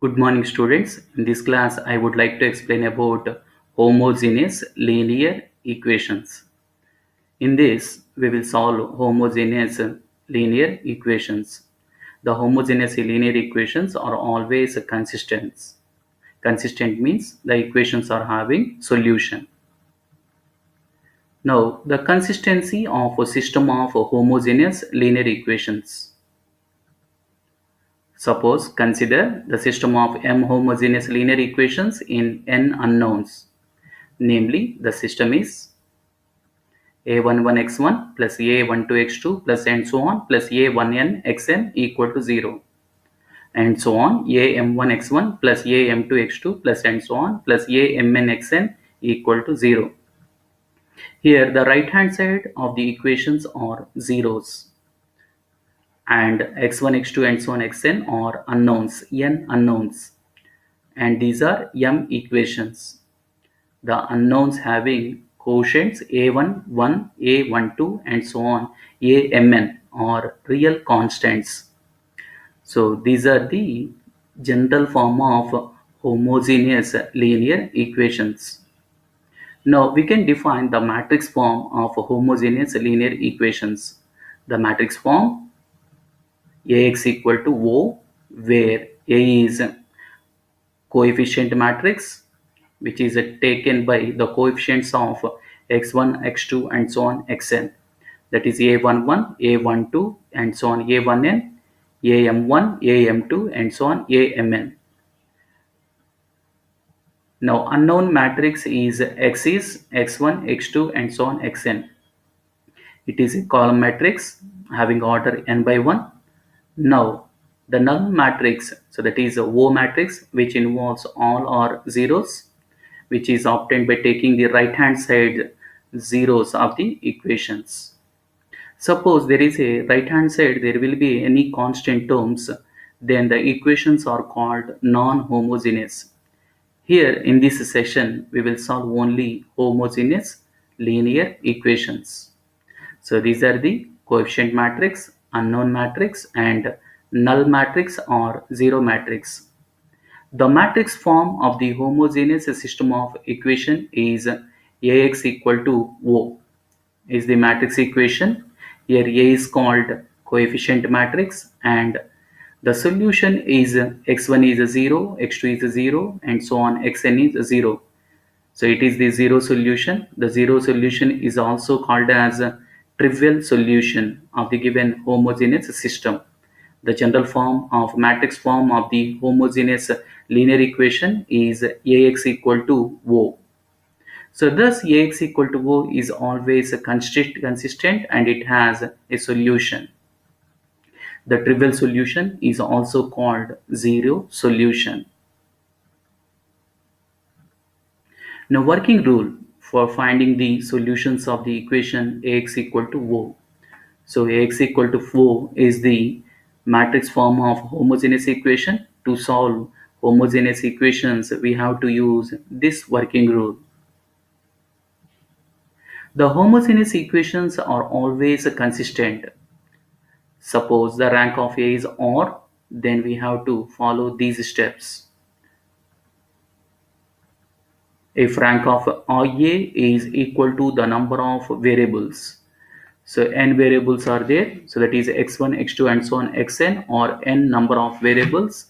Good morning, students. In this class, I would like to explain about homogeneous linear equations. In this, we will solve homogeneous linear equations. The homogeneous linear equations are always consistent. Consistent means the equations are having solution. Now, the consistency of a system of homogeneous linear equations. Suppose consider the system of m homogeneous linear equations in n unknowns. Namely, the system is a11x1 plus a12x2 plus and so on plus a1n(xn) equal to 0 and so on am1x1 plus am2x2 plus and so on plus amn(xn) equal to 0. Here the right hand side of the equations are zeros and x1 x2 and so on xn are unknowns, n unknowns, and these are m equations. The unknowns having quotients a1, 1, a12 and so on amn are real constants. So these are the general form of homogeneous linear equations. Now we can define the matrix form of homogeneous linear equations. The matrix form Ax equal to O, where A is coefficient matrix which is taken by the coefficients of x1, x2 and so on xn, that is a11, a12 and so on a1n, am1, am2 and so on amn. Now unknown matrix is x is x1, x2 and so on xn. It is a column matrix having order n by 1. Now the null matrix, so that is a O matrix which involves all or zeros, which is obtained by taking the right hand side zeros of the equations. Suppose there is a right hand side, there will be any constant terms, then the equations are called non-homogeneous. Here in this session, we will solve only homogeneous linear equations. So these are the coefficient matrix, unknown matrix and null matrix or zero matrix. The matrix form of the homogeneous system of equation is Ax equal to O is the matrix equation. Here A is called coefficient matrix and the solution is x1 is a 0, x2 is a 0 and so on xn is a 0. So it is the zero solution. The zero solution is also called as a trivial solution of the given homogeneous system. The general form of matrix form of the homogeneous linear equation is Ax equal to O. So thus Ax equal to O is always consistent and it has a solution. The trivial solution is also called zero solution. Now working rule for finding the solutions of the equation Ax equal to O. So Ax equal to 4 is the matrix form of homogeneous equation. To solve homogeneous equations, we have to use this working rule. The homogeneous equations are always consistent. Suppose the rank of A is R, then we have to follow these steps. If rank of IA is equal to the number of variables, so n variables are there, so that is x1, x2 and so on xn, or n number of variables,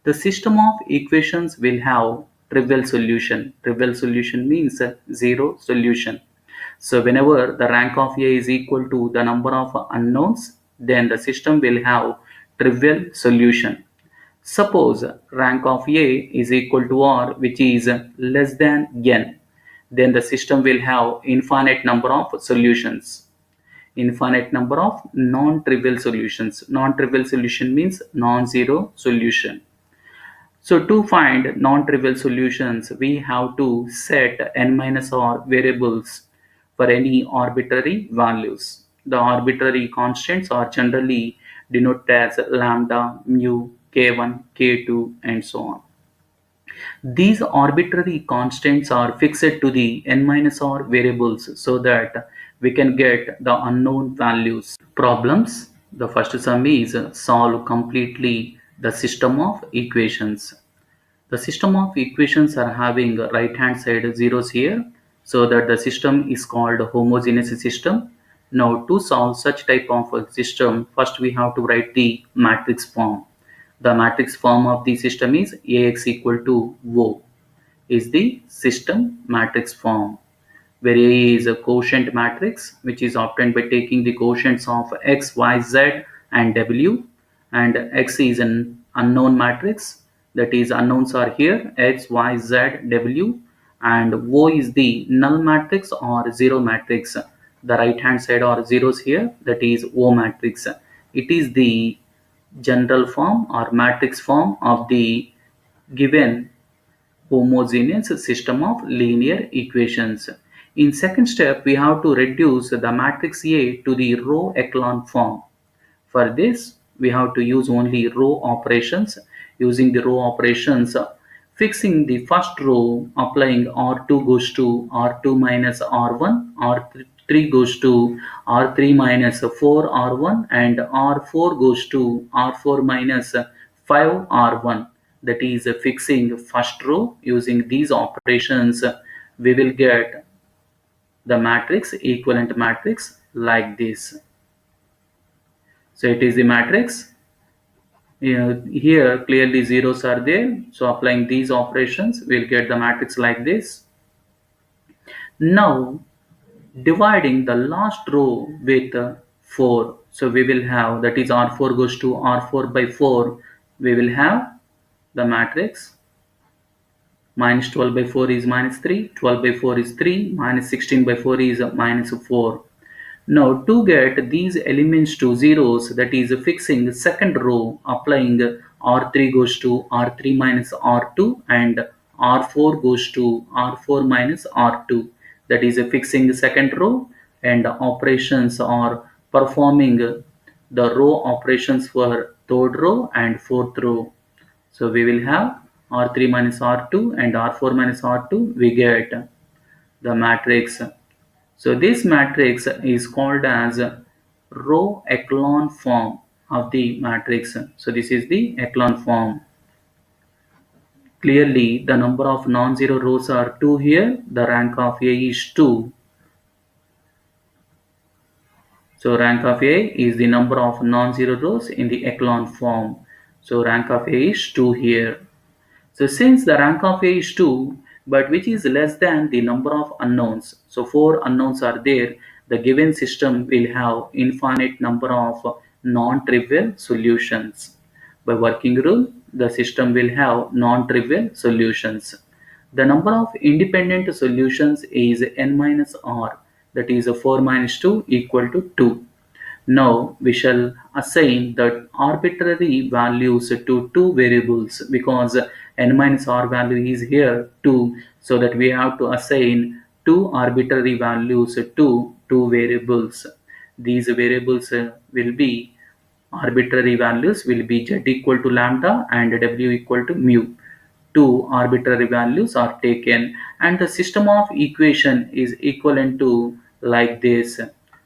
the system of equations will have trivial solution. Trivial solution means zero solution. So whenever the rank of A is equal to the number of unknowns, then the system will have trivial solution. Suppose rank of A is equal to R, which is less than n, then the system will have infinite number of solutions. Infinite number of non-trivial solutions. Non-trivial solution means non-zero solution. So to find non-trivial solutions, we have to set n minus r variables for any arbitrary values. The arbitrary constants are generally denoted as lambda, mu, k1, k2 and so on. These arbitrary constants are fixed to the n minus r variables so that we can get the unknown values. Problems. The first sum is solve completely the system of equations. The system of equations are having right hand side zeros here, so that the system is called homogeneous system. Now to solve such type of a system, first we have to write the matrix form. The matrix form of the system is Ax equal to O is the system matrix form, where A is a quotient matrix which is obtained by taking the quotients of x, y, z and w, and X is an unknown matrix, that is unknowns are here x, y, z, w, and O is the null matrix or zero matrix. The right hand side are zeros here, that is O matrix. It is the general form or matrix form of the given homogeneous system of linear equations. In second step, we have to reduce the matrix A to the row echelon form. For this, we have to use only row operations. Using the row operations, fixing the first row, applying R2 goes to R2 minus R1, R3 goes to R3 minus 4 R1, and R4 goes to R4 minus 5 R1. That is fixing first row. Using these operations, we will get the matrix, equivalent matrix like this. So it is the matrix. Here clearly zeros are there, so applying these operations we'll get the matrix like this. Now dividing the last row with 4, so we will have, that is R4 goes to R4 by 4, we will have the matrix minus 12 by 4 is minus 3, 12 by 4 is 3, minus 16 by 4 is minus 4. Now to get these elements to zeros, that is fixing second row, applying R3 goes to R3 minus R2 and R4 goes to R4 minus R2. That is fixing second row, and operations are performing the row operations for third row and fourth row. So we will have R3 minus R2 and R4 minus R2, we get the matrix. So this matrix is called as row echelon form of the matrix. So this is the echelon form. Clearly the number of non-zero rows are 2 here. The rank of A is 2. So rank of A is the number of non-zero rows in the echelon form. So rank of A is 2 here. So since the rank of A is 2, but which is less than the number of unknowns, so 4 unknowns are there, the given system will have infinite number of non-trivial solutions. By working rule, the system will have non-trivial solutions. The number of independent solutions is n minus r, that is 4 minus 2 equal to 2. Now we shall assign the arbitrary values to two variables, because n minus r value is here 2, so that we have to assign two arbitrary values to two variables. These variables will be, arbitrary values will be z equal to lambda and w equal to mu. Two arbitrary values are taken, and the system of equation is equivalent to like this.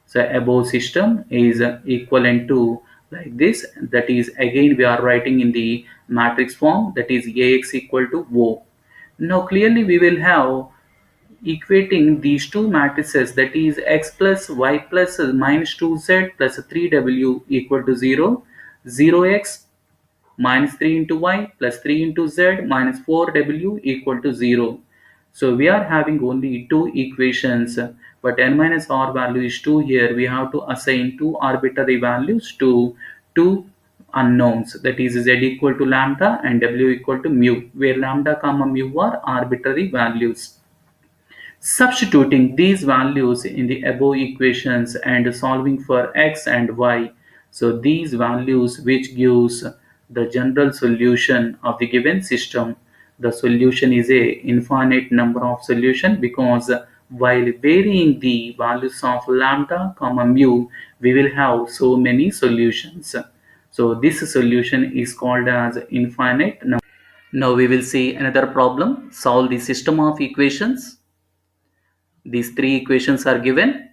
So above system is equivalent to like this, that is again we are writing in the matrix form, that is Ax equal to O. Now clearly we will have equating these two matrices, that is x plus y plus minus 2z plus 3w equal to 0, 0x minus 3 into y plus 3 into z minus 4w equal to 0. So we are having only two equations, but n minus r value is 2 here. We have to assign two arbitrary values to two unknowns, that is z equal to lambda and w equal to mu, where lambda comma mu are arbitrary values. Substituting these values in the above equations and solving for x and y, so these values which gives the general solution of the given system. The solution is a infinite number of solution, because while varying the values of lambda comma mu, we will have so many solutions. So this solution is called as infinite number. Now we will see another problem. Solve the system of equations. These three equations are given.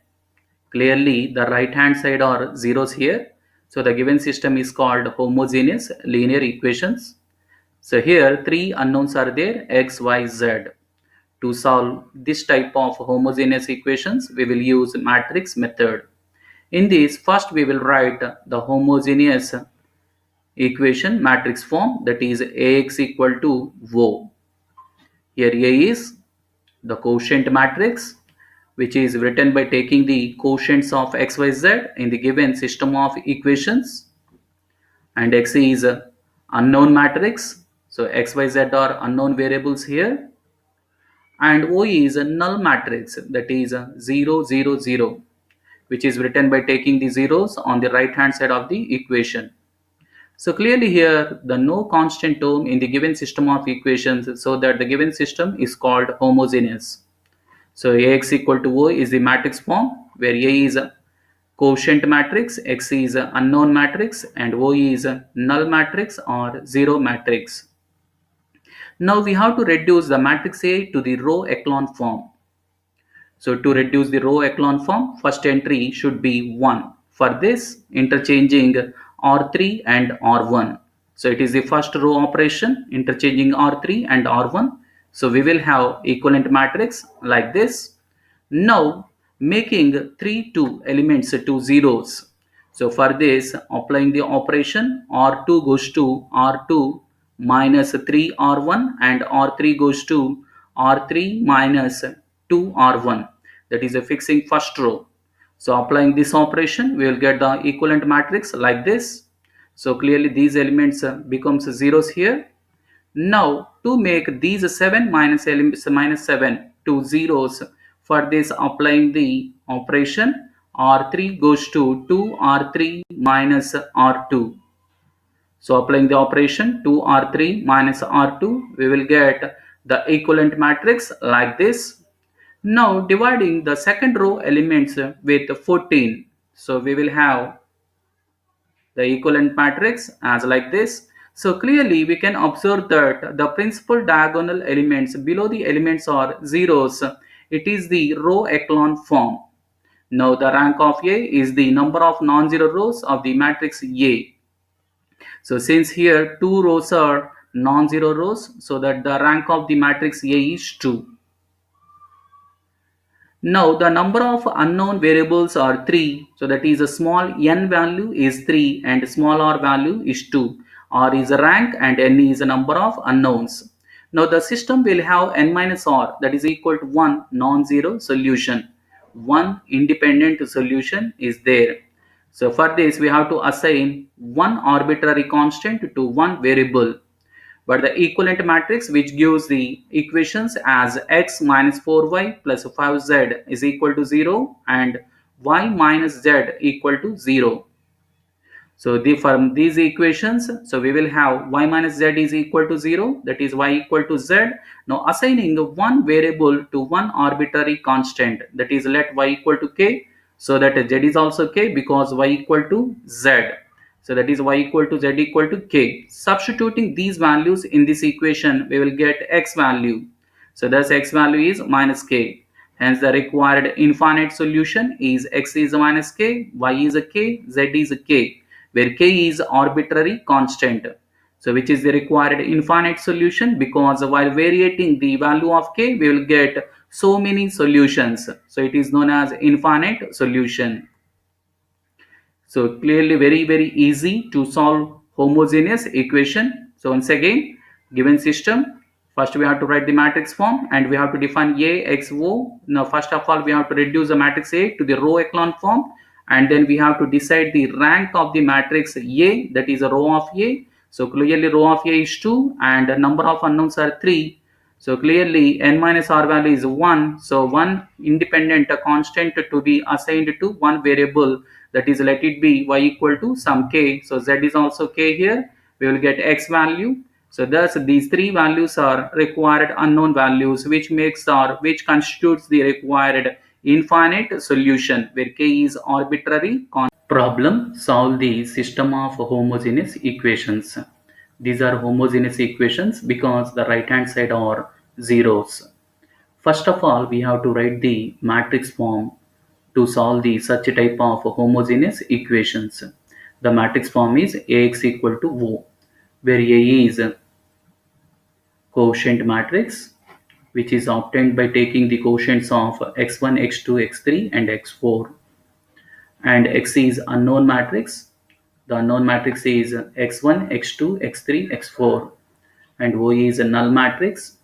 Clearly the right hand side are zeros here. So the given system is called homogeneous linear equations. So here three unknowns are there, x, y, z. To solve this type of homogeneous equations, we will use matrix method. In this, first we will write the homogeneous equation matrix form, that is Ax equal to O. Here A is the quotient matrix, which is written by taking the quotients of x, y, z in the given system of equations, and X is a unknown matrix. So x, y, z are unknown variables here, and O is a null matrix, that is 0, 0, 0, which is written by taking the zeros on the right hand side of the equation. So clearly here the no constant term in the given system of equations, so that the given system is called homogeneous. So Ax equal to O is the matrix form, where A is a quotient matrix, X is a unknown matrix, and O is a null matrix or zero matrix. Now we have to reduce the matrix A to the row echelon form. So to reduce the row echelon form, first entry should be 1. For this, interchanging R3 and R1. So it is the first row operation, interchanging R3 and R1. So we will have equivalent matrix like this. Now making 2 elements to zeros. So for this, applying the operation, R2 goes to R2 minus 3R1, and R3 goes to R3 minus 2R1. That is a fixing first row. So applying this operation, we will get the equivalent matrix like this. So clearly these elements becomes zeros here. Now to make these 7 minus elements minus 7 to zeros, for this applying the operation, R3 goes to 2R3 minus R2. So applying the operation 2R3 minus R2, we will get the equivalent matrix like this. Now dividing the second row elements with 14. So we will have the equivalent matrix as like this. So clearly we can observe that the principal diagonal elements below the elements are zeros. It is the row echelon form. Now the rank of A is the number of non-zero rows of the matrix A. So since here two rows are non-zero rows, so that the rank of the matrix A is 2. Now the number of unknown variables are 3. So that is a small n value is 3 and small r value is 2. R is a rank and n is a number of unknowns. Now the system will have n minus r, that is equal to 1 non-zero solution. One independent solution is there. So for this we have to assign one arbitrary constant to one variable. But the equivalent matrix, which gives the equations as x minus 4y plus 5z is equal to 0 and y minus z equal to 0. So from these equations, so we will have y minus z is equal to 0, that is y equal to z. Now assigning one variable to one arbitrary constant, that is let y equal to k, so that z is also k because y equal to z. So that is y equal to z equal to k. Substituting these values in this equation, we will get x value. So thus x value is minus k. Hence the required infinite solution is x is minus k, y is a k, z is a k, where k is arbitrary constant. So which is the required infinite solution, because while variating the value of k, we will get so many solutions. So it is known as infinite solution. So clearly very easy to solve homogeneous equation. So once again, given system, first we have to write the matrix form and we have to define A, X, O. Now first of all we have to reduce the matrix A to the row echelon form, and then we have to decide the rank of the matrix A, that is a row of A. So clearly row of A is 2 and the number of unknowns are 3. So clearly n minus r value is 1. So one independent constant to be assigned to one variable, that is let it be y equal to some k. So z is also k here. We will get x value. So thus these three values are required unknown values, which constitutes the required infinite solution, where k is arbitrary constant. Problem: solve the system of homogeneous equations. These are homogeneous equations because the right hand side are zeros. First of all, we have to write the matrix form to solve the such type of homogeneous equations. The matrix form is Ax equal to O, where A is quotient matrix, which is obtained by taking the quotients of x1, x2, x3 and x4. And X is unknown matrix. The unknown matrix is x1, x2, x3, x4. And O is a null matrix,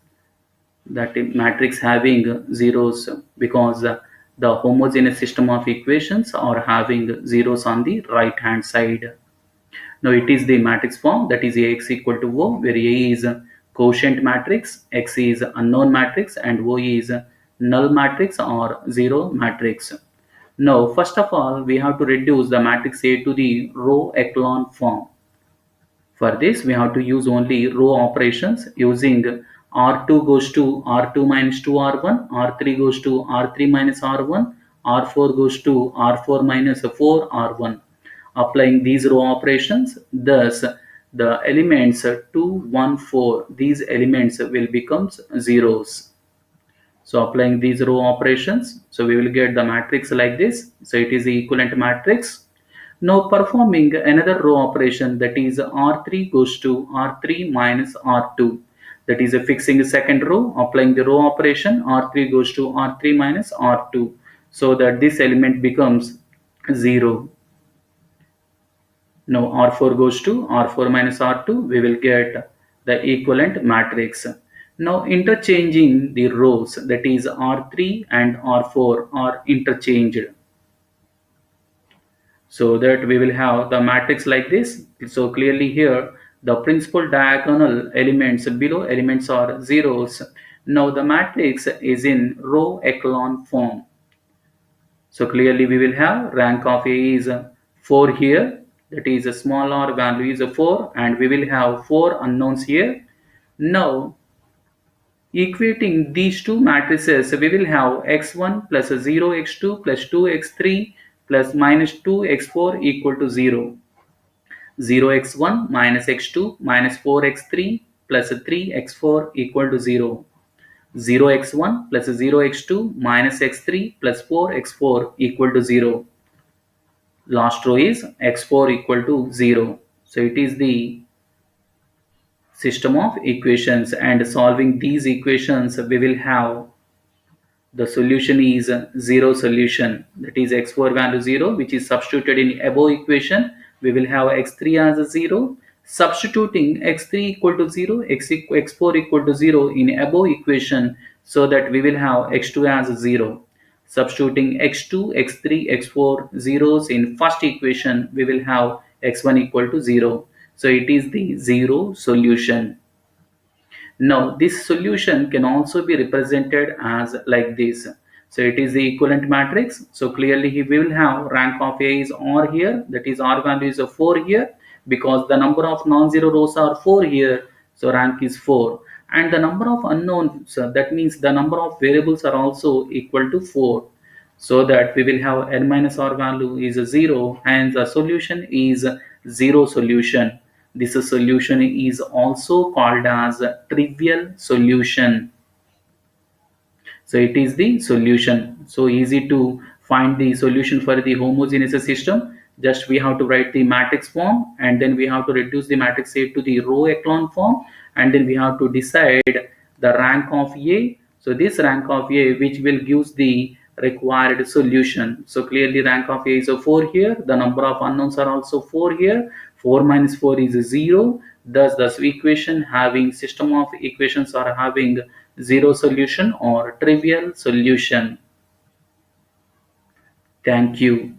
that matrix having zeros because the homogeneous system of equations are having zeros on the right hand side. Now it is the matrix form, that is Ax equal to O, where A is a quotient matrix, X is unknown matrix and O is null matrix or zero matrix. Now first of all we have to reduce the matrix A to the row echelon form. For this, we have to use only row operations using R2 goes to R2 minus 2R1, R3 goes to R3 minus R1, R4 goes to R4 minus 4R1. Applying these row operations, thus the elements 2, 1, 4, these elements will become zeros. So applying these row operations, so we will get the matrix like this. So it is the equivalent matrix. Now performing another row operation, that is R3 goes to R3 minus R2. That is fixing the second row, applying the row operation, R3 goes to R3 minus R2. So that this element becomes 0. Now R4 goes to R4 minus R2, we will get the equivalent matrix. Now interchanging the rows, that is R3 and R4 are interchanged, so that we will have the matrix like this. So clearly here the principal diagonal elements below elements are zeros. Now the matrix is in row echelon form. So clearly we will have rank of A is 4 here, that is a small r value is a 4, and we will have 4 unknowns here. Now equating these two matrices, we will have x1 plus 0x2 plus 2x3 plus minus 2x4 equal to 0. 0x1 minus x2 minus 4x3 plus 3x4 equal to 0. 0x1 plus 0x2 minus x3 plus 4x4 equal to 0. Last row is x4 equal to 0. So it is the system of equations, and solving these equations we will have the solution is zero solution, that is x4 value 0, which is substituted in above equation. We will have x3 as a 0, substituting x3 equal to 0, x4 equal to 0 in above equation, so that we will have x2 as a 0. Substituting x2, x3, x4 zeros in first equation, we will have x1 equal to 0. So it is the zero solution. Now this solution can also be represented as like this. So it is the equivalent matrix. So clearly we will have rank of A is R here, that is R value is a 4 here, because the number of non-zero rows are 4 here, so rank is 4. And the number of unknowns, that means the number of variables are also equal to 4. So that we will have n minus r value is a 0, and the solution is zero solution. This solution is also called as a trivial solution. So it is the solution. So easy to find the solution for the homogeneous system. Just we have to write the matrix form, and then we have to reduce the matrix A to the row echelon form, and then we have to decide the rank of A. So this rank of A, which will give the required solution. So clearly rank of A is a 4 here. The number of unknowns are also 4 here. 4 minus 4 is a 0. Thus the equation having system of equations are having zero solution or trivial solution. Thank you.